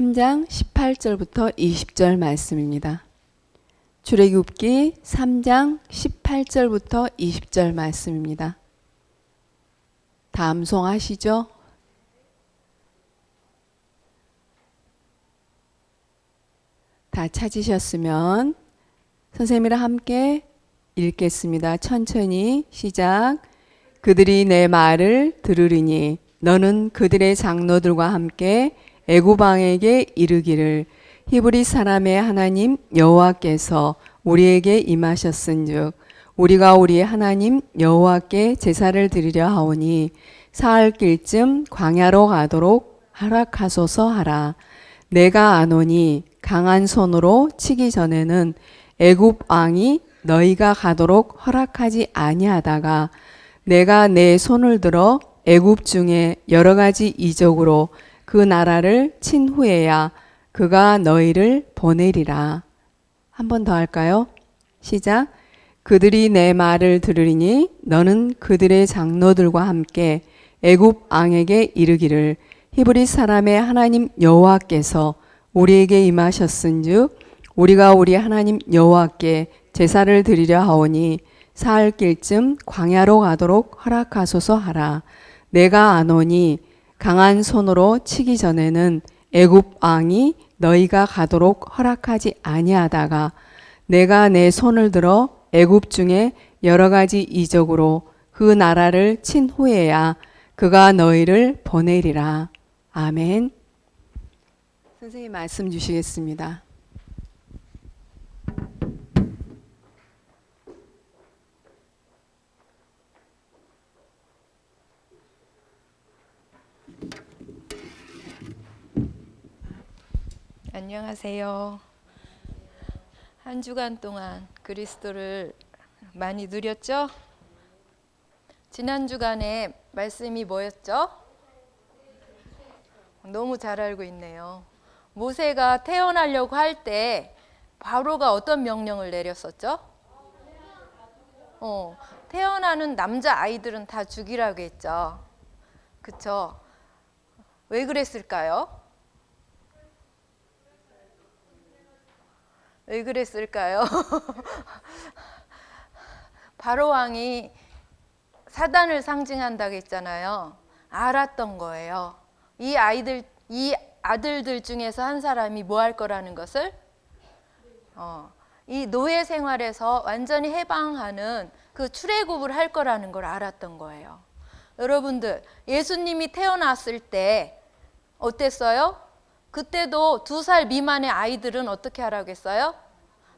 3장 18절부터 20절 말씀입니다. 출애굽기 3장 18절부터 20절 말씀입니다. 다 암송하시죠? 다 찾으셨으면 선생님이랑 함께 읽겠습니다. 천천히 시작. 그들이 내 말을 들으리니 너는 그들의 장로들과 함께 애굽 왕에게 이르기를 히브리 사람의 하나님 여호와께서 우리에게 임하셨은즉 우리가 우리의 하나님 여호와께 제사를 드리려 하오니 사흘 길쯤 광야로 가도록 허락하소서 하라. 내가 아노니 강한 손으로 치기 전에는 애굽 왕이 너희가 가도록 허락하지 아니하다가 내가 내 손을 들어 애굽 중에 여러 가지 이적으로 그 나라를 친 후에야 그가 너희를 보내리라. 한 번 더 할까요? 시작. 그들이 내 말을 들으리니 너는 그들의 장로들과 함께 애굽 왕에게 이르기를 히브리 사람의 하나님 여호와께서 우리에게 임하셨은즉 우리가 우리 하나님 여호와께 제사를 드리려 하오니 사흘 길쯤 광야로 가도록 허락하소서 하라. 내가 아노니 강한 손으로 치기 전에는 애굽 왕이 너희가 가도록 허락하지 아니하다가 내가 내 손을 들어 애굽 중에 여러 가지 이적으로 그 나라를 친 후에야 그가 너희를 보내리라. 아멘. 선생님 말씀 주시겠습니다. 안녕하세요. 한 주간 동안 그리스도를 많이 누렸죠? 지난 주간에 말씀이 뭐였죠? 너무 잘 알고 있네요. 모세가 태어나려고 할 때 바로가 어떤 명령을 내렸었죠? 태어나는 남자 아이들은 다 죽이라고 했죠. 그쵸? 왜 그랬을까요? 왜 그랬을까요? 바로 왕이 사단을 상징한다고 했잖아요. 알았던 거예요. 이 아들들 중에서 한 사람이 뭐 할 거라는 것을 이 노예 생활에서 완전히 해방하는 그 출애굽을 할 거라는 걸 알았던 거예요. 여러분들, 예수님이 태어났을 때 어땠어요? 그때도 2살 미만의 아이들은 어떻게 하라고 했어요?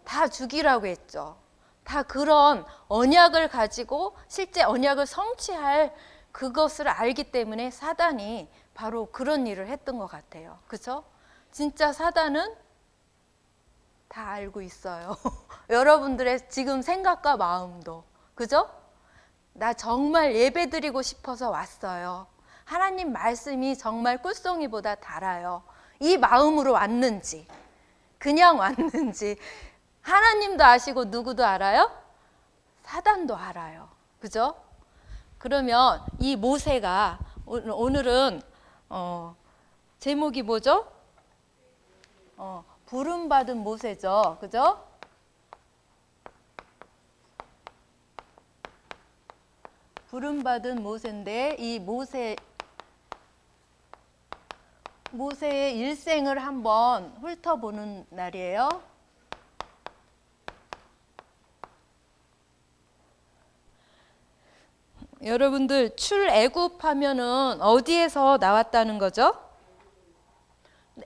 다 죽이라고 했죠. 다 그런 언약을 가지고 실제 언약을 성취할 그것을 알기 때문에 사단이 바로 그런 일을 했던 것 같아요. 그렇죠? 진짜 사단은 다 알고 있어요. 여러분들의 지금 생각과 마음도. 그죠? 나 정말 예배드리고 싶어서 왔어요. 하나님 말씀이 정말 꿀송이보다 달아요. 이 마음으로 왔는지 그냥 왔는지 하나님도 아시고 누구도 알아요? 사단도 알아요. 그죠? 그러면 이 모세가 오늘은 제목이 뭐죠? 부름받은 모세죠. 그죠? 부름받은 모세인데 이 모세의 일생을 한번 훑어보는 날이에요. 여러분들 출애굽 하면은 어디에서 나왔다는 거죠?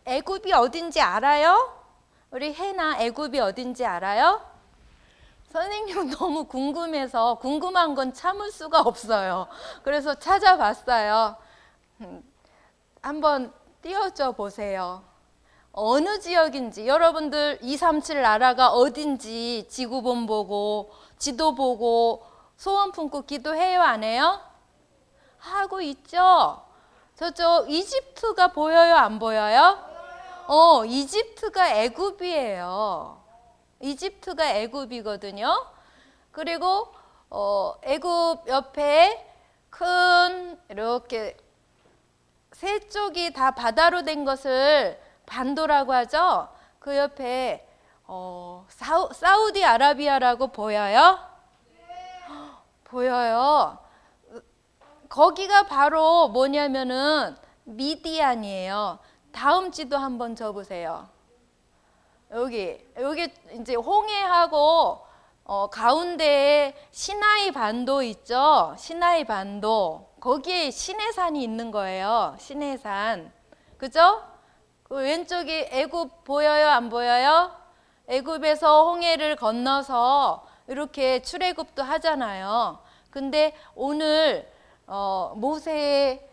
애굽이 어딘지 알아요? 우리 혜나 애굽이 어딘지 알아요? 선생님은 너무 궁금해서 궁금한 건 참을 수가 없어요. 그래서 찾아봤어요. 한번 띄워줘 보세요. 어느 지역인지 여러분들 237 나라가 어딘지 지구본 보고 지도 보고 소원 품고 기도해요 안 해요? 하고 있죠. 저쪽 이집트가 보여요 안 보여요? 이집트가 애굽이에요. 이집트가 애굽이거든요. 그리고 애굽 옆에 큰 이렇게 세 쪽이 다 바다로 된 것을 반도라고 하죠. 그 옆에 사우디아라비아라고 보여요? 보여요. 거기가 바로 뭐냐면은 미디안이에요. 다음 지도 한번 줘-보세요. 여기 이제 홍해하고 가운데에 시나이 반도 있죠. 시나이 반도. 거기에 시내산이 있는 거예요. 시내산. 그죠? 그 왼쪽이 애굽 보여요? 안 보여요? 애굽에서 홍해를 건너서 이렇게 출애굽도 하잖아요. 근데 오늘 모세의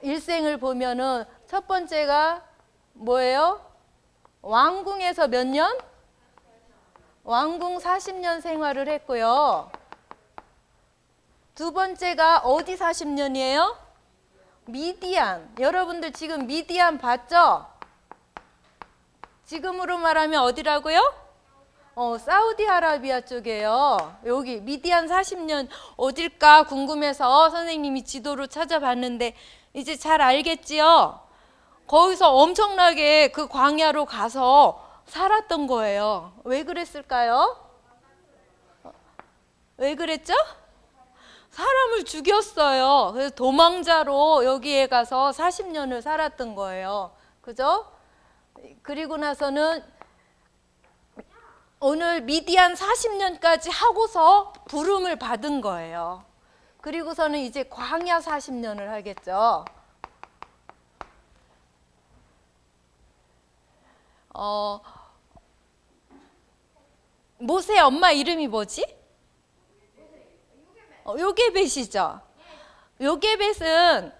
일생을 보면은 첫 번째가 뭐예요? 왕궁에서 몇 년? 왕궁 40년 생활을 했고요. 두 번째가 어디 40년이에요? 미디안. 여러분들 지금 미디안 봤죠? 지금으로 말하면 어디라고요? 사우디아라비아 쪽이에요. 여기 미디안 40년 어딜까 궁금해서 선생님이 지도로 찾아봤는데 이제 잘 알겠지요? 거기서 엄청나게 그 광야로 가서 살았던 거예요. 왜 그랬을까요? 왜 그랬죠? 사람을 죽였어요. 그래서 도망자로 여기에 가서 40년을 살았던 거예요. 그죠? 그리고 나서는 오늘 미디안 40년까지 하고서 부름을 받은 거예요. 그리고서는 이제 광야 40년을 하겠죠. 모세 엄마 이름이 뭐지? 요게벳이죠. 요게벳은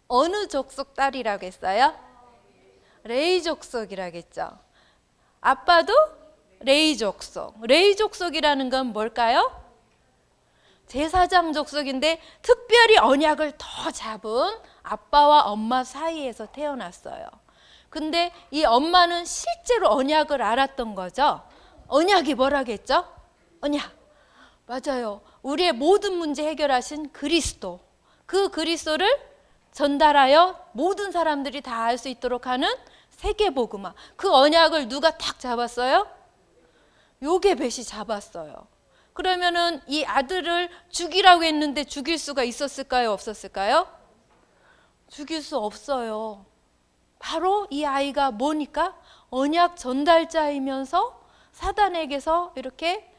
어느 족속 딸이라고 했어요? 레위 족속이라고 했죠. 아빠도 레위 족속. 레위 족속이라는 건 뭘까요? 제사장 족속인데 특별히 언약을 더 잡은 아빠와 엄마 사이에서 태어났어요. 근데 이 엄마는 실제로 언약을 알았던 거죠. 언약이 뭐라겠죠? 언약. 맞아요. 우리의 모든 문제 해결하신 그리스도. 그 그리스도를 전달하여 모든 사람들이 다 알 수 있도록 하는 세계복음화. 그 언약을 누가 딱 잡았어요? 요게벳이 잡았어요. 그러면은 이 아들을 죽이라고 했는데 죽일 수가 있었을까요? 없었을까요? 죽일 수 없어요. 바로 이 아이가 뭐니까? 언약 전달자이면서 사단에게서 이렇게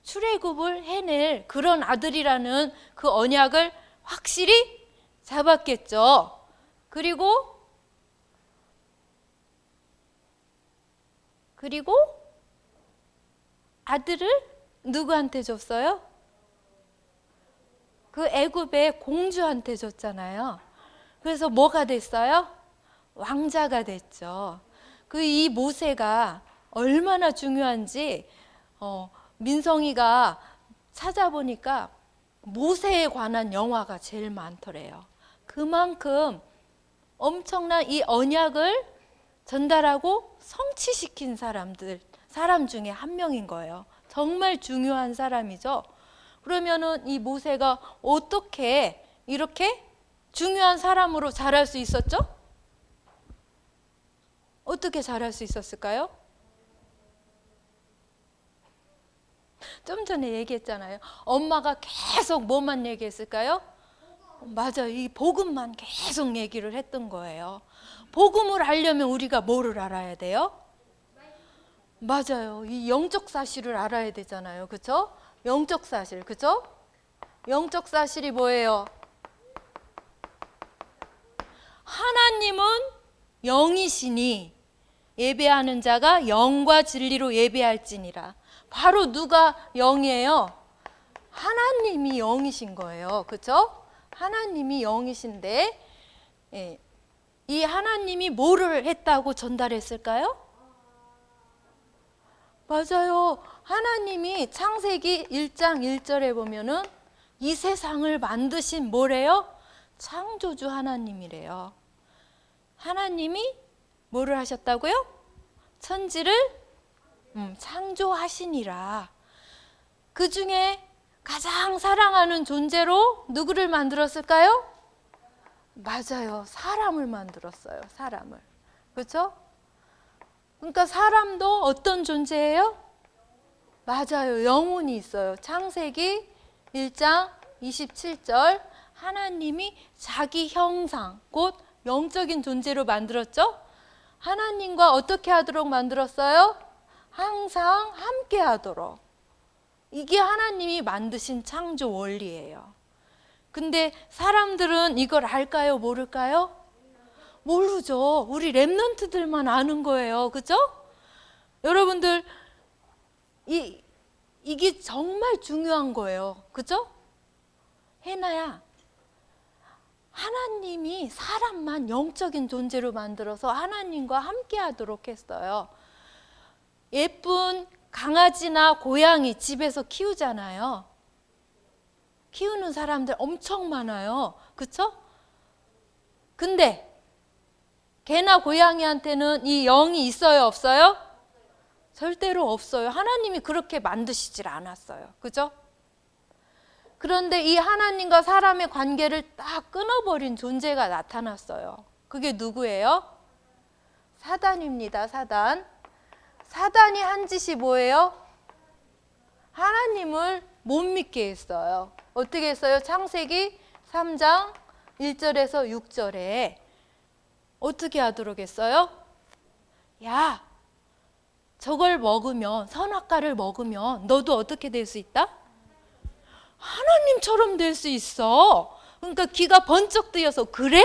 출애굽을 해낼 그런 아들이라는 그 언약을 확실히 잡았겠죠. 그리고 아들을 누구한테 줬어요? 그 애굽의 공주한테 줬잖아요. 그래서 뭐가 됐어요? 왕자가 됐죠. 그 이 모세가 얼마나 중요한지 민성이가 찾아보니까 모세에 관한 영화가 제일 많더래요. 그만큼 엄청난 이 언약을 전달하고 성취시킨 사람 중에 한 명인 거예요. 정말 중요한 사람이죠. 그러면은 이 모세가 어떻게 이렇게 중요한 사람으로 자랄 수 있었죠? 어떻게 자랄 수 있었을까요? 좀 전에 얘기했잖아요. 엄마가 계속 뭐만 얘기했을까요? 맞아요. 이 복음만 계속 얘기를 했던 거예요. 복음을 알려면 우리가 뭐를 알아야 돼요? 맞아요. 이 영적 사실을 알아야 되잖아요. 그렇죠? 영적 사실. 그렇죠? 영적 사실이 뭐예요? 하나님은 영이시니 예배하는 자가 영과 진리로 예배할지니라. 바로 누가 영이에요? 하나님이 영이신 거예요. 그렇죠? 하나님이 영이신데 이 하나님이 뭐를 했다고 전달했을까요? 맞아요. 하나님이 창세기 1장 1절에 보면은 이 세상을 만드신 뭐래요? 창조주 하나님이래요. 하나님이 뭐를 하셨다고요? 천지를 창조하시니라. 그 중에 가장 사랑하는 존재로 누구를 만들었을까요? 맞아요. 사람을 만들었어요. 사람을. 그렇죠? 그러니까 사람도 어떤 존재예요? 맞아요. 영혼이 있어요. 창세기 1장 27절 하나님이 자기 형상, 곧 영적인 존재로 만들었죠? 하나님과 어떻게 하도록 만들었어요? 항상 함께 하도록. 이게 하나님이 만드신 창조 원리예요. 근데 사람들은 이걸 알까요? 모를까요? 모르죠. 우리 랩런트들만 아는 거예요. 그죠? 여러분들 이게 정말 중요한 거예요. 그죠? 해나야, 하나님이 사람만 영적인 존재로 만들어서 하나님과 함께 하도록 했어요. 예쁜 강아지나 고양이 집에서 키우잖아요. 키우는 사람들 엄청 많아요. 그쵸? 근데 개나 고양이한테는 이 영이 있어요, 없어요? 절대로 없어요. 하나님이 그렇게 만드시질 않았어요. 그죠? 그런데 이 하나님과 사람의 관계를 딱 끊어버린 존재가 나타났어요. 그게 누구예요? 사단입니다. 사단. 사단이 한 짓이 뭐예요? 하나님을 못 믿게 했어요. 어떻게 했어요? 창세기 3장 1절에서 6절에 어떻게 하도록 했어요? 야, 저걸 먹으면, 선악과를 먹으면 너도 어떻게 될 수 있다? 하나님처럼 될 수 있어. 그러니까 귀가 번쩍 뜨여서 그래?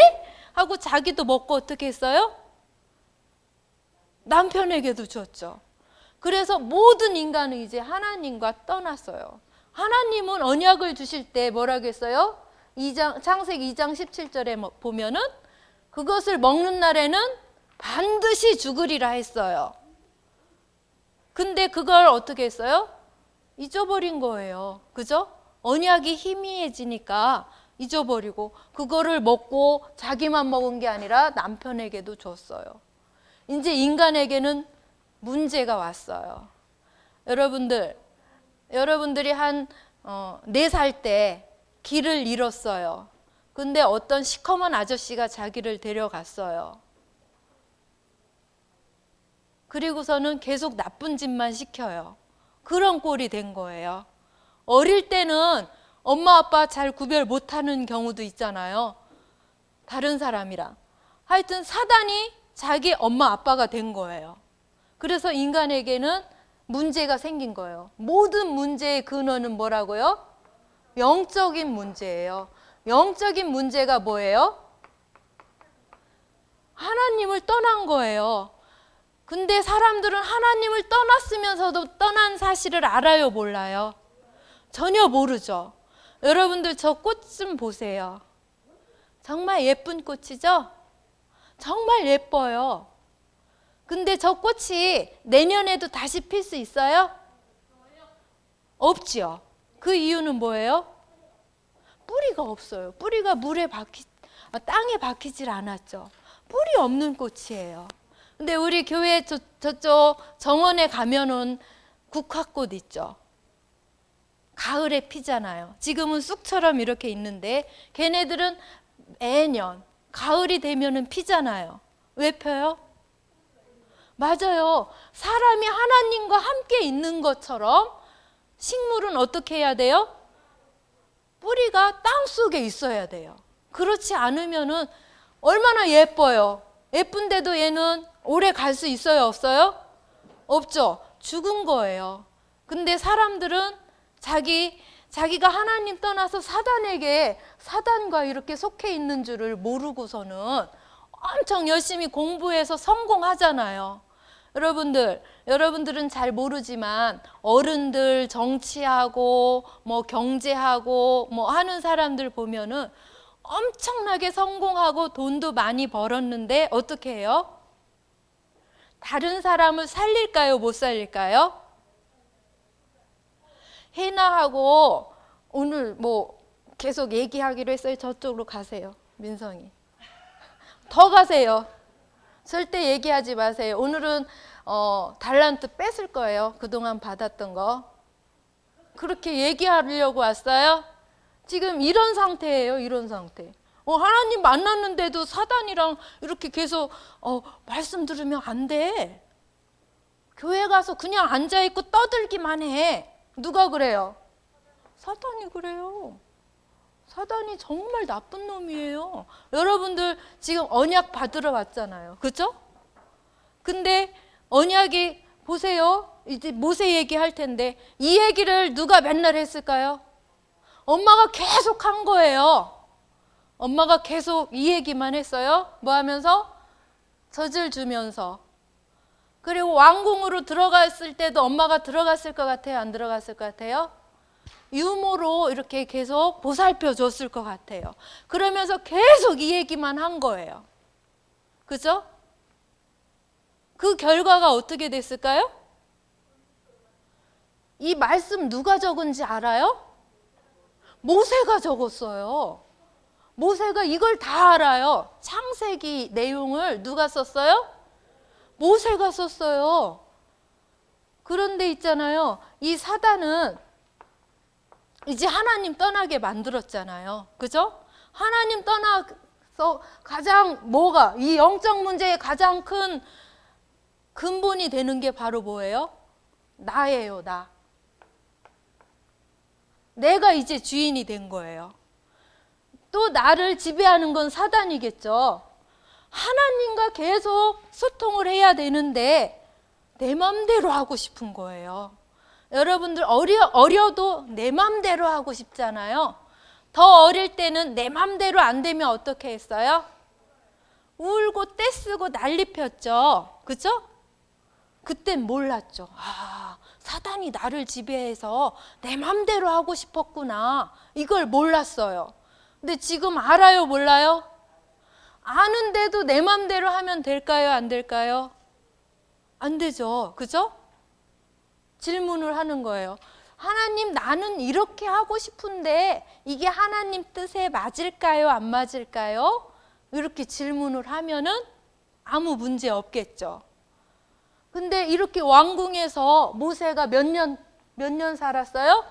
하고 자기도 먹고 어떻게 했어요? 남편에게도 줬죠. 그래서 모든 인간은 이제 하나님과 떠났어요. 하나님은 언약을 주실 때 뭐라고 했어요? 창세기 2장 17절에 보면은 그것을 먹는 날에는 반드시 죽으리라 했어요. 근데 그걸 어떻게 했어요? 잊어버린 거예요. 그죠? 언약이 희미해지니까 잊어버리고 그거를 먹고 자기만 먹은 게 아니라 남편에게도 줬어요. 이제 인간에게는 문제가 왔어요. 여러분들이 한 4살 때 길을 잃었어요. 근데 어떤 시커먼 아저씨가 자기를 데려갔어요. 그리고서는 계속 나쁜 짓만 시켜요. 그런 꼴이 된 거예요. 어릴 때는 엄마 아빠 잘 구별 못하는 경우도 있잖아요. 다른 사람이랑. 하여튼 사단이 자기 엄마 아빠가 된 거예요. 그래서 인간에게는 문제가 생긴 거예요. 모든 문제의 근원은 뭐라고요? 영적인 문제예요. 영적인 문제가 뭐예요? 하나님을 떠난 거예요. 근데 사람들은 하나님을 떠났으면서도 떠난 사실을 알아요, 몰라요? 전혀 모르죠. 여러분들 저 꽃 좀 보세요. 정말 예쁜 꽃이죠? 정말 예뻐요. 근데 저 꽃이 내년에도 다시 필 수 있어요? 없지요. 그 이유는 뭐예요? 뿌리가 없어요. 뿌리가 땅에 박히질 않았죠. 뿌리 없는 꽃이에요. 근데 우리 교회 저쪽 정원에 가면은 국화꽃 있죠. 가을에 피잖아요. 지금은 쑥처럼 이렇게 있는데 걔네들은 매년 가을이 되면은 피잖아요. 왜 펴요? 맞아요. 사람이 하나님과 함께 있는 것처럼 식물은 어떻게 해야 돼요? 뿌리가 땅 속에 있어야 돼요. 그렇지 않으면은 얼마나 예뻐요. 예쁜데도 얘는 오래 갈 수 있어요, 없어요? 없죠. 죽은 거예요. 근데 사람들은 자기가 하나님 떠나서 사단과 이렇게 속해 있는 줄을 모르고서는 엄청 열심히 공부해서 성공하잖아요. 여러분들은 잘 모르지만 어른들 정치하고 뭐 경제하고 뭐 하는 사람들 보면은 엄청나게 성공하고 돈도 많이 벌었는데 어떻게 해요? 다른 사람을 살릴까요? 못 살릴까요? 해나하고 오늘 뭐 계속 얘기하기로 했어요. 저쪽으로 가세요. 민성이. 더 가세요. 절대 얘기하지 마세요. 오늘은 달란트 뺏을 거예요. 그동안 받았던 거. 그렇게 얘기하려고 왔어요? 지금 이런 상태예요. 이런 상태. 하나님 만났는데도 사단이랑 이렇게 계속 말씀 들으면 안 돼. 교회 가서 그냥 앉아있고 떠들기만 해. 누가 그래요? 사단이 그래요. 사단이 정말 나쁜 놈이에요. 여러분들 지금 언약 받으러 왔잖아요. 그죠? 근데 언약이 보세요. 이제 모세 얘기할 텐데 이 얘기를 누가 맨날 했을까요? 엄마가 계속 한 거예요. 엄마가 계속 이 얘기만 했어요. 뭐 하면서? 젖을 주면서. 그리고 왕궁으로 들어갔을 때도 엄마가 들어갔을 것 같아요? 안 들어갔을 것 같아요? 유모로 이렇게 계속 보살펴 줬을 것 같아요. 그러면서 계속 이 얘기만 한 거예요. 그죠? 그 결과가 어떻게 됐을까요? 이 말씀 누가 적은지 알아요? 모세가 적었어요. 모세가 이걸 다 알아요. 창세기 내용을 누가 썼어요? 모세가 썼어요. 그런데 있잖아요. 이 사단은 이제 하나님 떠나게 만들었잖아요. 그죠? 하나님 떠나서 가장 뭐가 이 영적 문제의 가장 큰 근본이 되는 게 바로 뭐예요? 나예요, 나. 내가 이제 주인이 된 거예요. 또 나를 지배하는 건 사단이겠죠. 하나님과 계속 소통을 해야 되는데 내 맘대로 하고 싶은 거예요. 여러분들 어려도 내 맘대로 하고 싶잖아요. 더 어릴 때는 내 맘대로 안 되면 어떻게 했어요? 울고 떼쓰고 난리 폈죠. 그죠? 그땐 몰랐죠. 사단이 나를 지배해서 내 맘대로 하고 싶었구나. 이걸 몰랐어요. 근데 지금 알아요, 몰라요? 아는데도 내 맘대로 하면 될까요, 안 될까요? 안 되죠. 그죠? 질문을 하는 거예요. 하나님, 나는 이렇게 하고 싶은데 이게 하나님 뜻에 맞을까요, 안 맞을까요? 이렇게 질문을 하면은 아무 문제 없겠죠. 근데 이렇게 왕궁에서 모세가 몇 년 살았어요?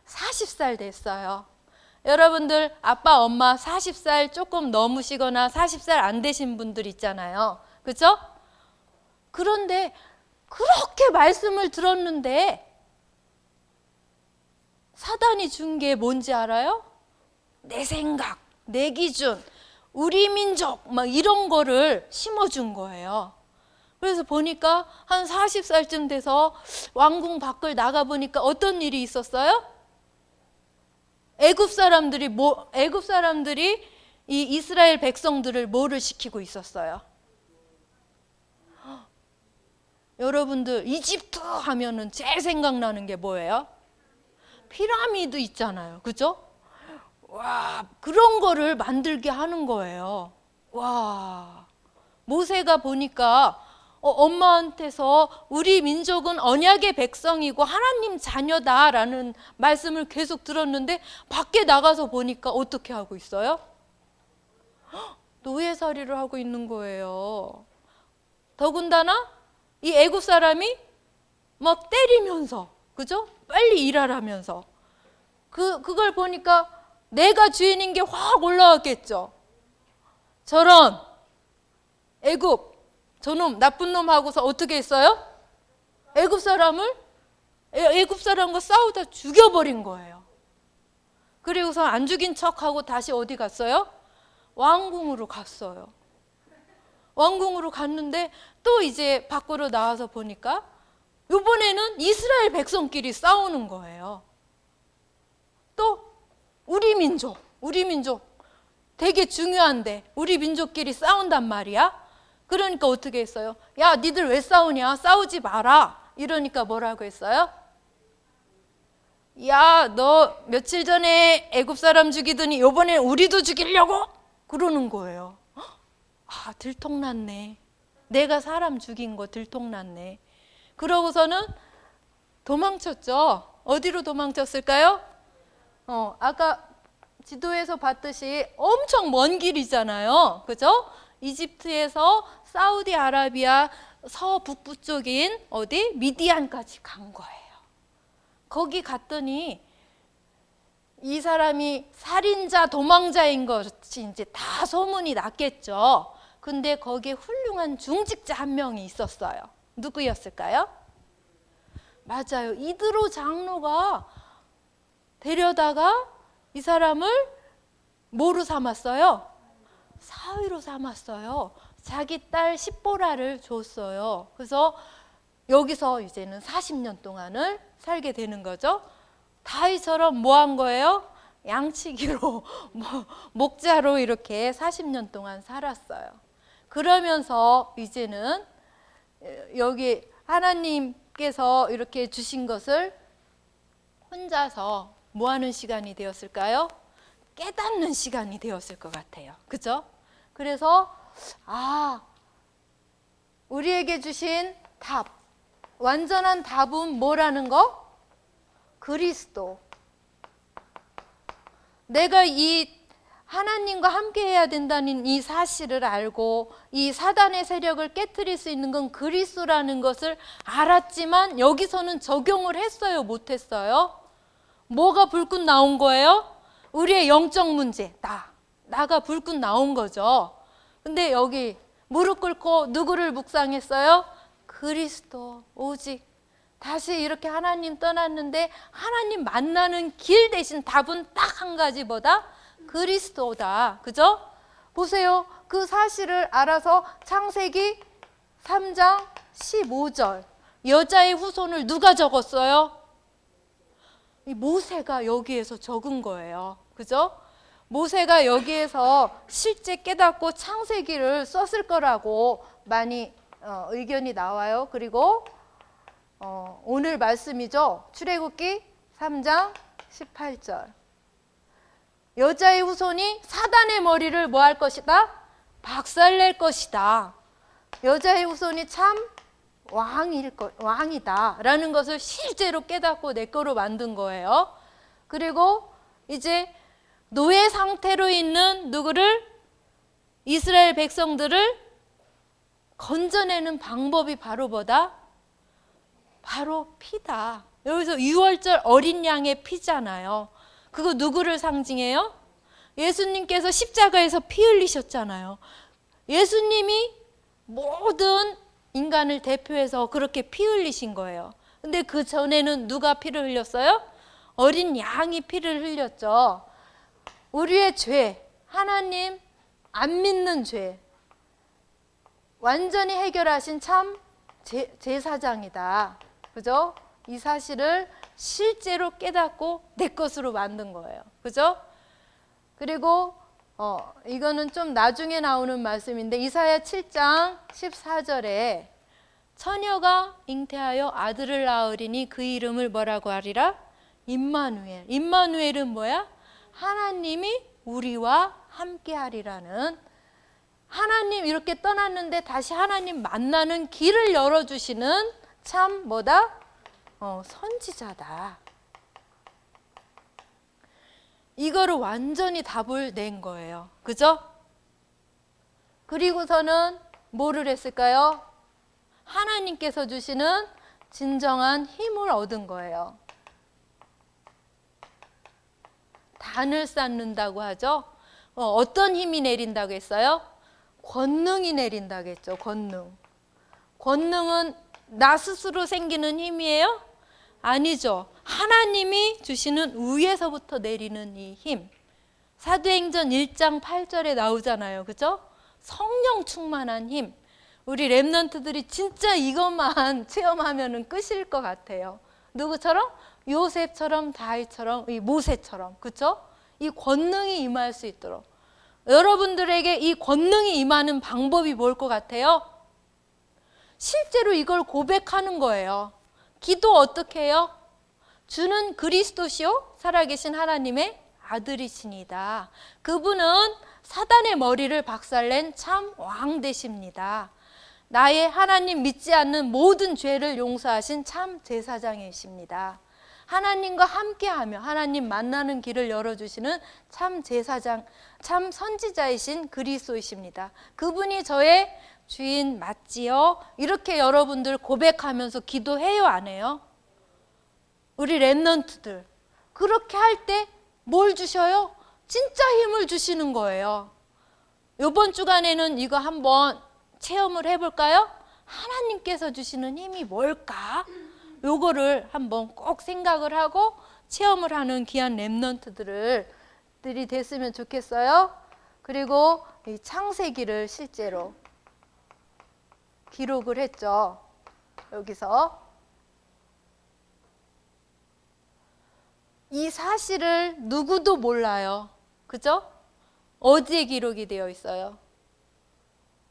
40살 됐어요. 여러분들 아빠 엄마 40살 조금 넘으시거나 40살 안 되신 분들 있잖아요. 그죠? 그런데 그렇게 말씀을 들었는데 사단이 준 게 뭔지 알아요? 내 생각, 내 기준, 우리 민족 막 이런 거를 심어준 거예요. 그래서 보니까 한 40살쯤 돼서 왕궁 밖을 나가보니까 어떤 일이 있었어요? 애굽 사람들이 이 이스라엘 백성들을 뭐를 시키고 있었어요? 여러분들 이집트 하면은 제일 생각나는 게 뭐예요? 피라미드 있잖아요. 그죠? 와, 그런 거를 만들게 하는 거예요. 와, 모세가 보니까 엄마한테서 우리 민족은 언약의 백성이고 하나님 자녀다라는 말씀을 계속 들었는데 밖에 나가서 보니까 어떻게 하고 있어요? 노예살이를 하고 있는 거예요. 더군다나 이 애굽 사람이 막 때리면서, 그죠? 빨리 일하라면서. 그걸 보니까 내가 주인인 게 확 올라왔겠죠. 저런 애굽 저놈 나쁜 놈 하고서 어떻게 했어요? 애굽 사람과 싸우다 죽여버린 거예요. 그리고서 안 죽인 척하고 다시 어디 갔어요? 왕궁으로 갔어요. 왕궁으로 갔는데 또 이제 밖으로 나와서 보니까 이번에는 이스라엘 백성끼리 싸우는 거예요. 또 우리 민족 되게 중요한데 우리 민족끼리 싸운단 말이야. 그러니까 어떻게 했어요? 야, 니들 왜 싸우냐? 싸우지 마라. 이러니까 뭐라고 했어요? 야, 너 며칠 전에 애굽 사람 죽이더니 이번에 우리도 죽이려고? 그러는 거예요. 들통났네. 내가 사람 죽인 거 들통났네. 그러고서는 도망쳤죠. 어디로 도망쳤을까요? 아까 지도에서 봤듯이 엄청 먼 길이잖아요. 그죠? 이집트에서 사우디아라비아 서북부 쪽인 어디? 미디안까지 간 거예요. 거기 갔더니 이 사람이 살인자, 도망자인 것이 이제 다 소문이 났겠죠. 근데 거기에 훌륭한 중직자 한 명이 있었어요. 누구였을까요? 맞아요. 이드로 장로가 데려다가 이 사람을 뭐로 삼았어요? 사위로 삼았어요. 자기 딸 십보라를 줬어요. 그래서 여기서 이제는 40년 동안을 살게 되는 거죠. 다윗처럼 뭐 한 거예요? 양치기로 목자로 이렇게 40년 동안 살았어요. 그러면서 이제는 여기 하나님께서 이렇게 주신 것을 혼자서 뭐 하는 시간이 되었을까요? 깨닫는 시간이 되었을 것 같아요. 그죠? 그래서 우리에게 주신 답, 완전한 답은 뭐라는 거? 그리스도. 내가 이 하나님과 함께 해야 된다는 이 사실을 알고 이 사단의 세력을 깨트릴 수 있는 건 그리스도라는 것을 알았지만 여기서는 적용을 했어요, 못했어요? 뭐가 불끈 나온 거예요? 우리의 영적 문제, 나가 불끈 나온 거죠. 근데 여기 무릎 꿇고 누구를 묵상했어요? 그리스도, 오직. 다시 이렇게 하나님 떠났는데 하나님 만나는 길 대신 답은 딱 한 가지 뭐다? 그리스도다. 그죠? 보세요. 그 사실을 알아서 창세기 3장 15절 여자의 후손을 누가 적었어요? 이 모세가 여기에서 적은 거예요. 그죠? 모세가 여기에서 실제 깨닫고 창세기를 썼을 거라고 많이 의견이 나와요. 그리고 오늘 말씀이죠. 출애굽기 3장 18절. 여자의 후손이 사단의 머리를 뭐 할 것이다? 박살낼 것이다. 여자의 후손이 참 왕이다 라는 것을 실제로 깨닫고 내 거로 만든 거예요. 그리고 이제 노예 상태로 있는 누구를? 이스라엘 백성들을 건져내는 방법이 바로 뭐다? 바로 피다. 여기서 유월절 어린 양의 피잖아요. 그거 누구를 상징해요? 예수님께서 십자가에서 피 흘리셨잖아요. 예수님이 모든 인간을 대표해서 그렇게 피 흘리신 거예요. 근데 그 전에는 누가 피를 흘렸어요? 어린 양이 피를 흘렸죠. 우리의 죄, 하나님 안 믿는 죄 완전히 해결하신 참 제사장이다. 그죠? 이 사실을 실제로 깨닫고 내 것으로 만든 거예요. 그죠? 그리고 이거는 좀 나중에 나오는 말씀인데 이사야 7장 14절에 처녀가 잉태하여 아들을 낳으리니 그 이름을 뭐라고 하리라? 임마누엘. 임마누엘은 뭐야? 하나님이 우리와 함께 하리라는, 하나님 이렇게 떠났는데 다시 하나님 만나는 길을 열어주시는 참 뭐다? 선지자다. 이거를 완전히 답을 낸 거예요. 그죠? 그리고서는 뭐를 했을까요? 하나님께서 주시는 진정한 힘을 얻은 거예요. 단을 쌓는다고 하죠. 어떤 힘이 내린다고 했어요? 권능이 내린다고 했죠. 권능. 권능은 나 스스로 생기는 힘이에요? 아니죠. 하나님이 주시는 위에서부터 내리는 이 힘. 사도행전 1장 8절에 나오잖아요. 그죠? 성령 충만한 힘. 우리 렘넌트들이 진짜 이것만 체험하면 끝일 것 같아요. 누구처럼? 요셉처럼, 다윗처럼, 이 모세처럼. 그죠? 이 권능이 임할 수 있도록. 여러분들에게 이 권능이 임하는 방법이 뭘 것 같아요? 실제로 이걸 고백하는 거예요. 기도 어떻게 해요? 주는 그리스도시요 살아계신 하나님의 아들이시니다. 그분은 사단의 머리를 박살낸 참 왕 되십니다. 나의 하나님 믿지 않는 모든 죄를 용서하신 참 제사장이십니다. 하나님과 함께하며 하나님 만나는 길을 열어주시는 참 제사장, 참 선지자이신 그리스도이십니다. 그분이 저의 주인 맞지요? 이렇게 여러분들 고백하면서 기도해요, 안 해요? 우리 렘넌트들 그렇게 할 때 뭘 주셔요? 진짜 힘을 주시는 거예요. 이번 주간에는 이거 한번 체험을 해볼까요? 하나님께서 주시는 힘이 뭘까? 요거를 한번 꼭 생각을 하고 체험을 하는 귀한 랩넌트들이 됐으면 좋겠어요. 그리고 이 창세기를 실제로 기록을 했죠. 여기서 이 사실을 누구도 몰라요. 그죠? 어디에 기록이 되어 있어요?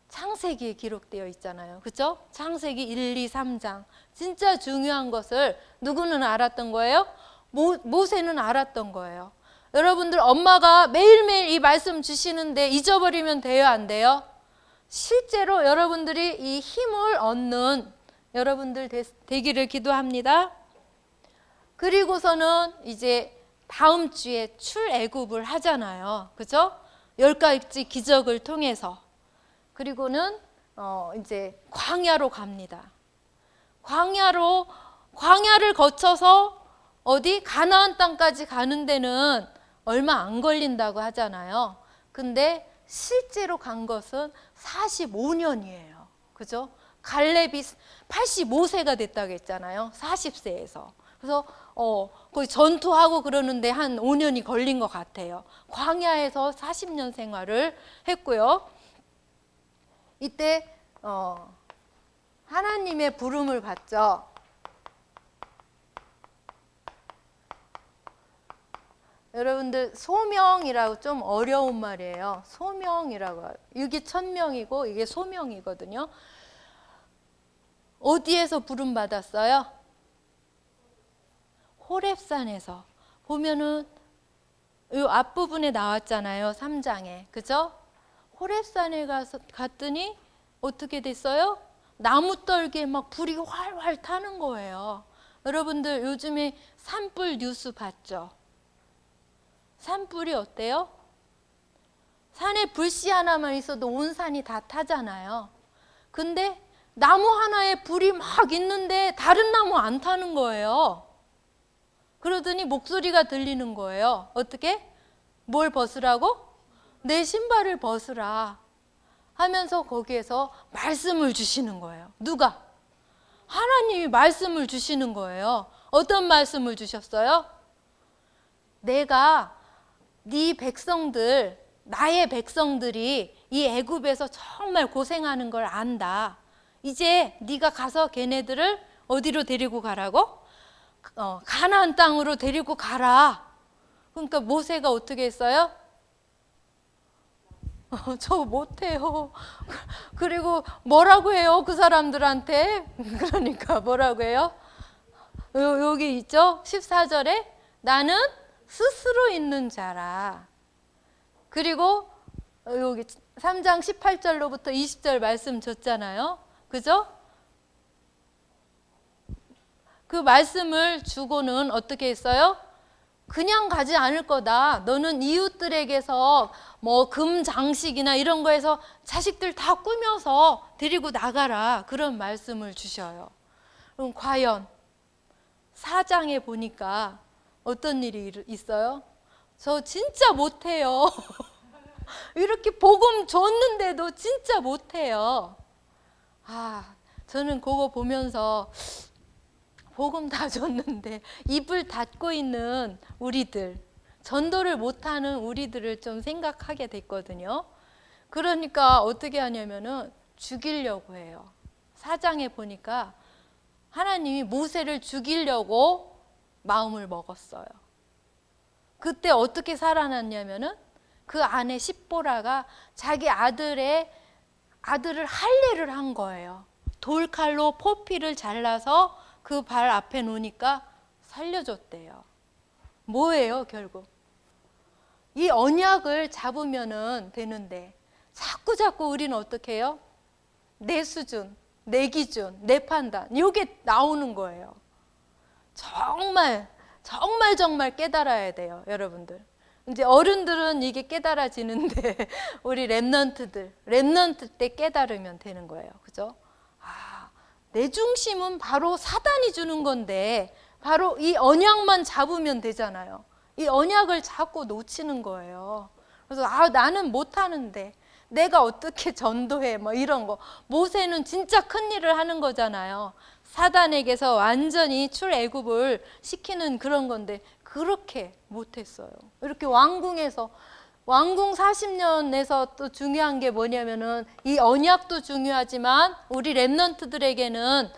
창세기에 기록되어 있잖아요. 그죠? 창세기 1, 2, 3장. 진짜 중요한 것을 누구는 알았던 거예요? 모세는 알았던 거예요. 여러분들 엄마가 매일매일 이 말씀 주시는데 잊어버리면 돼요, 안 돼요? 실제로 여러분들이 이 힘을 얻는 여러분들 되기를 기도합니다. 그리고서는 이제 다음 주에 출애굽을 하잖아요. 그죠? 10가지 기적을 통해서. 그리고는 이제 광야로 갑니다. 광야를 거쳐서 어디 가나안 땅까지 가는 데는 얼마 안 걸린다고 하잖아요. 근데 실제로 간 것은 45년이에요. 그죠? 갈렙이 85세가 됐다고 했잖아요. 40세에서. 그래서 거의 전투하고 그러는데 한 5년이 걸린 것 같아요. 광야에서 40년 생활을 했고요. 이때 하나님의 부름을 받죠. 여러분들 소명이라고 좀 어려운 말이에요. 소명이라고. 이게 천명이고 이게 소명이거든요. 어디에서 부름 받았어요? 호렙산에서. 보면은 이 앞부분에 나왔잖아요. 3장에. 그죠? 호렙산에 갔더니 어떻게 됐어요? 나무떨기에 막 불이 활활 타는 거예요. 여러분들 요즘에 산불 뉴스 봤죠? 산불이 어때요? 산에 불씨 하나만 있어도 온 산이 다 타잖아요. 근데 나무 하나에 불이 막 있는데 다른 나무 안 타는 거예요. 그러더니 목소리가 들리는 거예요. 어떻게? 뭘 벗으라고? 내 신발을 벗으라 하면서 거기에서 말씀을 주시는 거예요. 누가? 하나님이 말씀을 주시는 거예요. 어떤 말씀을 주셨어요? 내가 네 백성들, 나의 백성들이 이 애굽에서 정말 고생하는 걸 안다. 이제 네가 가서 걔네들을 어디로 데리고 가라고? 가나안 땅으로 데리고 가라. 그러니까 모세가 어떻게 했어요? 저 못해요. 그리고 뭐라고 해요? 그 사람들한테. 그러니까 뭐라고 해요? 여기 있죠? 14절에 나는 스스로 있는 자라. 그리고 여기 3장 18절로부터 20절 말씀 줬잖아요. 그죠? 그 말씀을 주고는 어떻게 했어요? 그냥 가지 않을 거다. 너는 이웃들에게서 뭐 금 장식이나 이런 거에서 자식들 다 꾸며서 데리고 나가라. 그런 말씀을 주셔요. 그럼 과연 4장에 보니까 어떤 일이 있어요? 저 진짜 못해요. 이렇게 복음 줬는데도 진짜 못해요. 저는 그거 보면서 복음 다 줬는데 입을 닫고 있는 우리들, 전도를 못하는 우리들을 좀 생각하게 됐거든요. 그러니까 어떻게 하냐면은 죽이려고 해요. 4장에 보니까 하나님이 모세를 죽이려고 마음을 먹었어요. 그때 어떻게 살아났냐면은 그 안에 십보라가 자기 아들을 할례를 한 거예요. 돌칼로 포피를 잘라서 그 발 앞에 놓으니까 살려줬대요. 뭐예요, 결국? 이 언약을 잡으면은 되는데 자꾸 우리는 어떻게 해요? 내 수준, 내 기준, 내 판단, 이게 나오는 거예요. 정말 깨달아야 돼요, 여러분들. 이제 어른들은 이게 깨달아지는데 우리 랩넌트 때 깨달으면 되는 거예요. 그죠? 내 중심은 바로 사단이 주는 건데 바로 이 언약만 잡으면 되잖아요. 이 언약을 자꾸 놓치는 거예요. 그래서 나는 못하는데 내가 어떻게 전도해 뭐 이런 거. 모세는 진짜 큰일을 하는 거잖아요. 사단에게서 완전히 출애굽을 시키는 그런 건데 그렇게 못했어요. 이렇게 왕궁에서 왕궁 40년에서 또 중요한 게 뭐냐면은 이 언약도 중요하지만 우리 렘넌트들에게는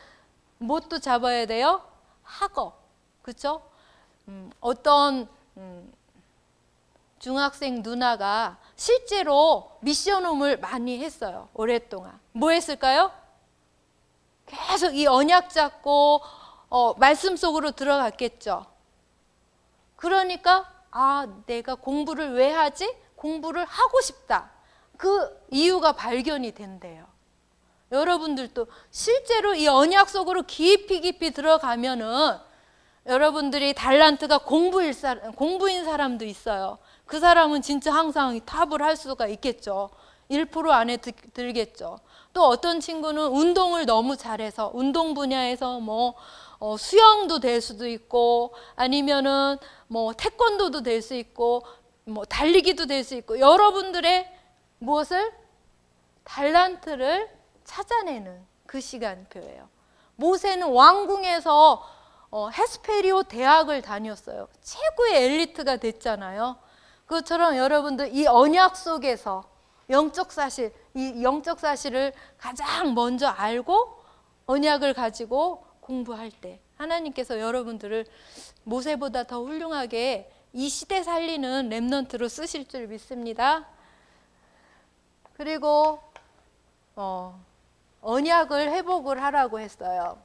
뭣도 잡아야 돼요? 학업. 그렇죠? 어떤 중학생 누나가 실제로 미션홈을 많이 했어요. 오랫동안. 뭐 했을까요? 계속 이 언약 잡고 말씀 속으로 들어갔겠죠. 그러니까 내가 공부를 왜 하지? 공부를 하고 싶다. 그 이유가 발견이 된대요. 여러분들도 실제로 이 언약 속으로 깊이 들어가면은 여러분들이 달란트가 공부인 사람도 있어요. 그 사람은 진짜 항상 탑을 할 수가 있겠죠. 1% 안에 들겠죠. 또 어떤 친구는 운동을 너무 잘해서 운동 분야에서 뭐 수영도 될 수도 있고 아니면은 뭐 태권도도 될 수 있고 뭐 달리기도 될 수 있고 여러분들의 무엇을 달란트를 찾아내는 그 시간표예요. 모세는 왕궁에서 헤스페리오 대학을 다녔어요. 최고의 엘리트가 됐잖아요. 그것처럼 여러분들 이 언약 속에서 영적 사실을 가장 먼저 알고 언약을 가지고 공부할 때 하나님께서 여러분들을 모세보다 더 훌륭하게 이 시대 살리는 렘넌트로 쓰실 줄 믿습니다. 그리고 언약을 회복을 하라고 했어요.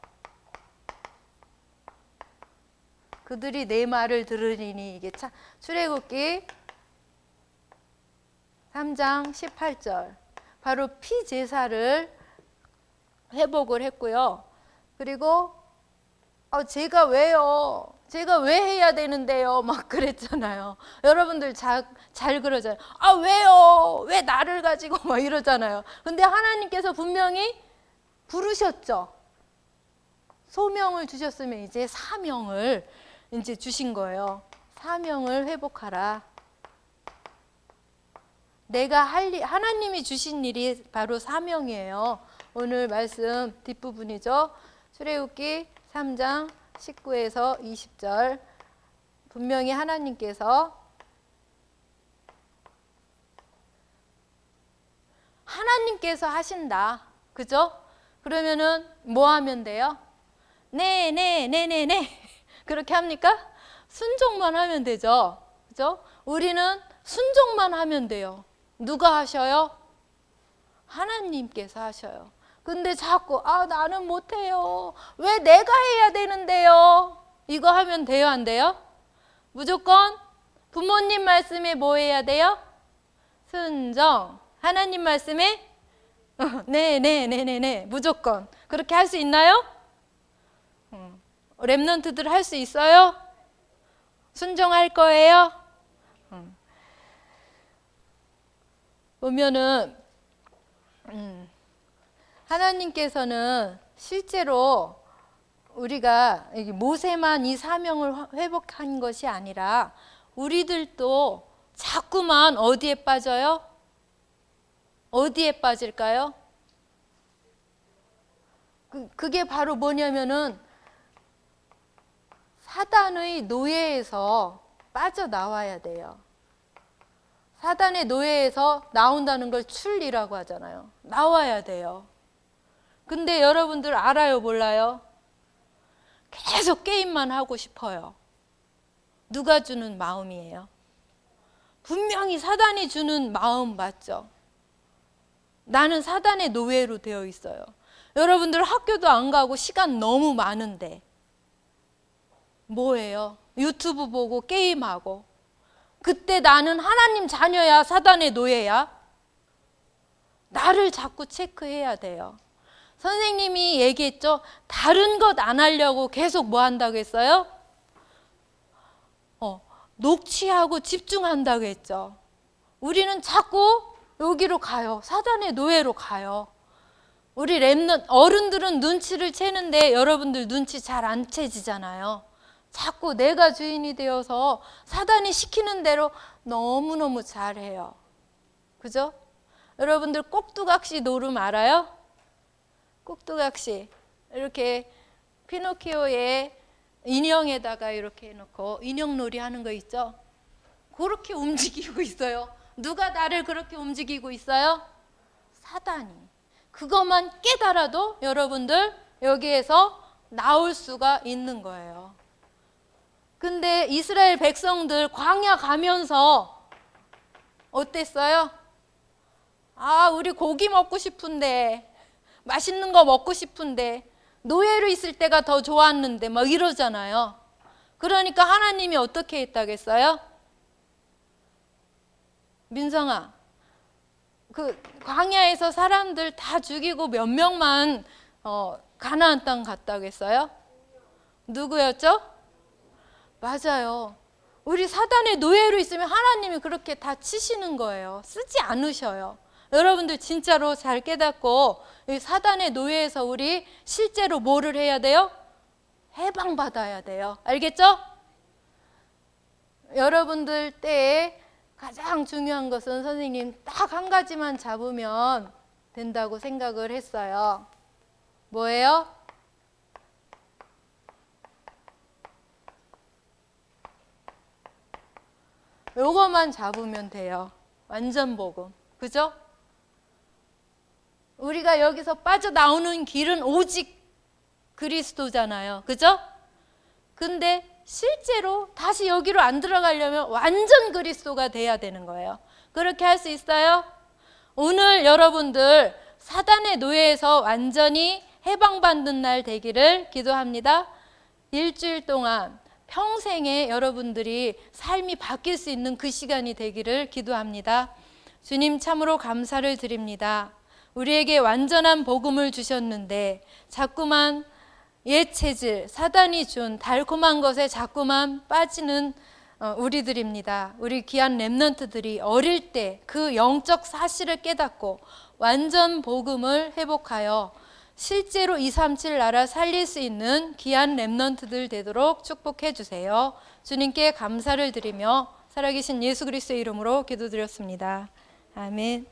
그들이 내 말을 들으리니 이게 출애굽기 3장 18절 바로 피 제사를 회복을 했고요. 그리고 제가 왜요? 제가 왜 해야 되는데요? 막 그랬잖아요. 여러분들 잘 그러잖아요. 왜요? 왜 나를 가지고 막 이러잖아요. 근데 하나님께서 분명히 부르셨죠. 소명을 주셨으면 이제 사명을 이제 주신 거예요. 사명을 회복하라. 내가 하나님이 주신 일이 바로 사명이에요. 오늘 말씀 뒷부분이죠. 출애굽기 3장 19에서 20절 분명히 하나님께서 하신다. 그죠? 그러면은 뭐 하면 돼요? 네. 그렇게 합니까? 순종만 하면 되죠. 그죠? 우리는 순종만 하면 돼요. 누가 하셔요? 하나님께서 하셔요. 근데 자꾸 나는 못해요. 왜 내가 해야 되는데요? 이거 하면 돼요, 안 돼요? 무조건 부모님 말씀에 뭐 해야 돼요? 순종. 하나님 말씀에 네. 무조건. 그렇게 할 수 있나요? 렘넌트들 할 수 있어요? 순종할 거예요? 보면은 하나님께서는 실제로 우리가 모세만 이 사명을 회복한 것이 아니라 우리들도 자꾸만 어디에 빠져요? 어디에 빠질까요? 그게 바로 뭐냐면은 사단의 노예에서 빠져나와야 돼요. 사단의 노예에서 나온다는 걸 출리라고 하잖아요. 나와야 돼요. 근데 여러분들 알아요, 몰라요? 계속 게임만 하고 싶어요. 누가 주는 마음이에요? 분명히 사단이 주는 마음 맞죠? 나는 사단의 노예로 되어 있어요. 여러분들 학교도 안 가고 시간 너무 많은데 뭐예요? 유튜브 보고 게임하고. 그때 나는 하나님 자녀야, 사단의 노예야? 나를 자꾸 체크해야 돼요. 선생님이 얘기했죠. 다른 것 안 하려고 계속 뭐 한다고 했어요? 녹취하고 집중한다고 했죠. 우리는 자꾸 여기로 가요. 사단의 노예로 가요. 우리 어른들은 눈치를 채는데 여러분들 눈치 잘 안 채지잖아요. 자꾸 내가 주인이 되어서 사단이 시키는 대로 너무너무 잘해요. 그죠? 여러분들 꼭두각시 노름 알아요? 꼭두각시. 이렇게 피노키오의 인형에다가 이렇게 해놓고 인형놀이 하는 거 있죠? 그렇게 움직이고 있어요. 누가 나를 그렇게 움직이고 있어요? 사단이. 그것만 깨달아도 여러분들 여기에서 나올 수가 있는 거예요. 근데 이스라엘 백성들 광야 가면서 어땠어요? 아, 우리 고기 먹고 싶은데, 맛있는 거 먹고 싶은데, 노예로 있을 때가 더 좋았는데 막 이러잖아요. 그러니까 하나님이 어떻게 했다겠어요? 민성아, 그 광야에서 사람들 다 죽이고 몇 명만 가나안 땅 갔다겠어요? 누구였죠? 맞아요. 우리 사단의 노예로 있으면 하나님이 그렇게 다 치시는 거예요. 쓰지 않으셔요. 여러분들 진짜로 잘 깨닫고 이 사단의 노예에서 우리 실제로 뭐를 해야 돼요? 해방받아야 돼요. 알겠죠? 여러분들 때에 가장 중요한 것은 선생님 딱 한 가지만 잡으면 된다고 생각을 했어요. 뭐예요? 요거만 잡으면 돼요. 완전 복음. 그죠? 우리가 여기서 빠져나오는 길은 오직 그리스도잖아요. 그죠? 근데 실제로 다시 여기로 안 들어가려면 완전 그리스도가 돼야 되는 거예요. 그렇게 할 수 있어요? 오늘 여러분들 사단의 노예에서 완전히 해방받는 날 되기를 기도합니다. 일주일 동안 평생에 여러분들이 삶이 바뀔 수 있는 그 시간이 되기를 기도합니다. 주님 참으로 감사를 드립니다. 우리에게 완전한 복음을 주셨는데 자꾸만 옛 체질, 사단이 준 달콤한 것에 자꾸만 빠지는 우리들입니다. 우리 귀한 렘넌트들이 어릴 때 그 영적 사실을 깨닫고 완전 복음을 회복하여 실제로 237 나라 살릴 수 있는 귀한 렘넌트들 되도록 축복해 주세요. 주님께 감사를 드리며 살아계신 예수 그리스도의 이름으로 기도드렸습니다. 아멘.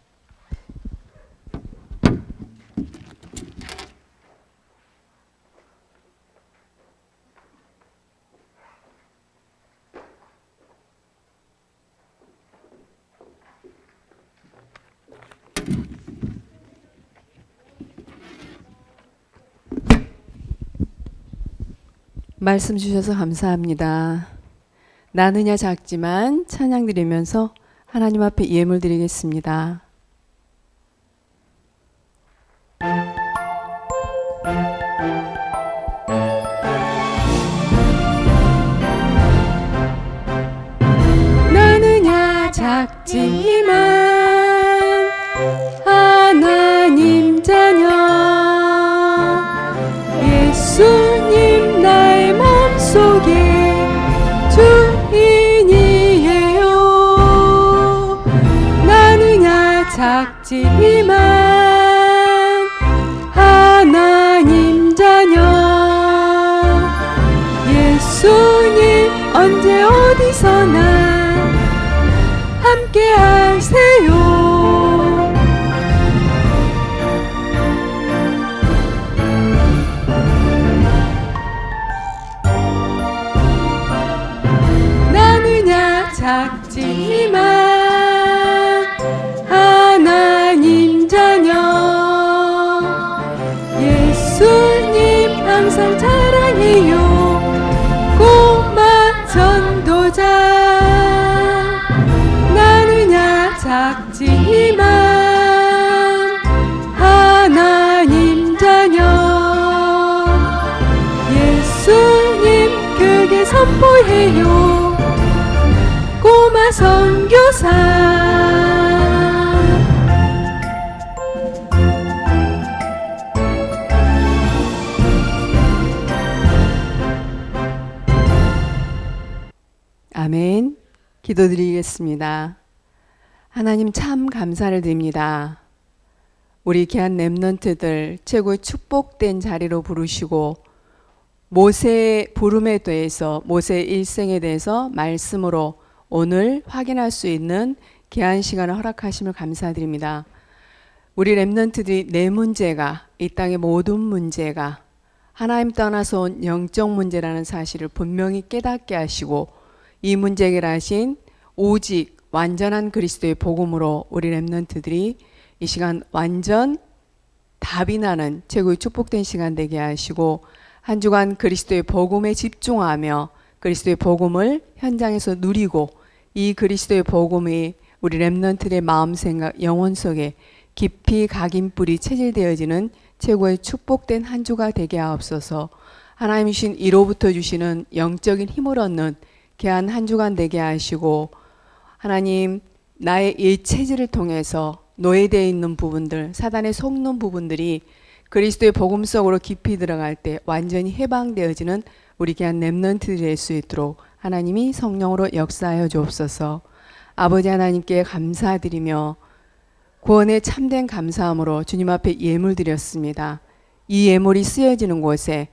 말씀 주셔서 감사합니다. 나느냐 작지만 찬양 드리면서 하나님 앞에 예물 드리겠습니다. 나느냐 작지만 하나님 자녀 예수님 나의 맘속에 주인이에요. 나느냐 작지만 하나님 자녀 예수님 언제 어디서나 함께 하세요. 작지만 하나님 자녀 예수님 항상 사랑해요. 꼬마 전도자 나느냐 작지만 하나님 자녀 예수님 크게 선포해요. 꼬마 선교사 아멘. 기도드리겠습니다. 하나님 참 감사를 드립니다. 우리 귀한 렘넌트들 최고의 축복된 자리로 부르시고 모세의 부름에 대해서, 모세의 일생에 대해서 말씀으로 오늘 확인할 수 있는 귀한 시간을 허락하심을 감사드립니다. 우리 렘넌트들이 내 문제가, 이 땅의 모든 문제가 하나님 떠나서 온 영적 문제라는 사실을 분명히 깨닫게 하시고, 이 문제 해결하신 오직 완전한 그리스도의 복음으로 우리 렘넌트들이 이 시간 완전 답이 나는 최고의 축복된 시간 되게 하시고, 한 주간 그리스도의 복음에 집중하며 그리스도의 복음을 현장에서 누리고, 이 그리스도의 복음이 우리 렘넌트의 마음, 생각, 영혼 속에 깊이 각인뿌리 체질되어지는 최고의 축복된 한 주가 되게 하옵소서. 하나님 주신 이로부터 주시는 영적인 힘을 얻는 귀한 한 주간 되게 하시고, 하나님 나의 이 체질을 통해서 노예되어 있는 부분들, 사단의 속는 부분들이 그리스도의 복음 속으로 깊이 들어갈 때 완전히 해방되어지는 우리 귀한 렘넌트들이 될 수 있도록 하나님이 성령으로 역사하여 주옵소서. 아버지 하나님께 감사드리며 구원의 참된 감사함으로 주님 앞에 예물 드렸습니다. 이 예물이 쓰여지는 곳에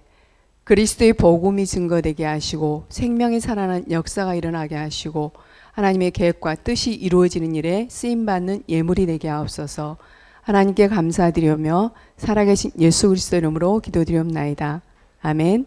그리스도의 복음이 증거되게 하시고 생명이 살아나는 역사가 일어나게 하시고 하나님의 계획과 뜻이 이루어지는 일에 쓰임받는 예물이 되게 하옵소서. 하나님께 감사드리며 살아계신 예수 그리스도 이름으로 기도드리옵나이다. 아멘.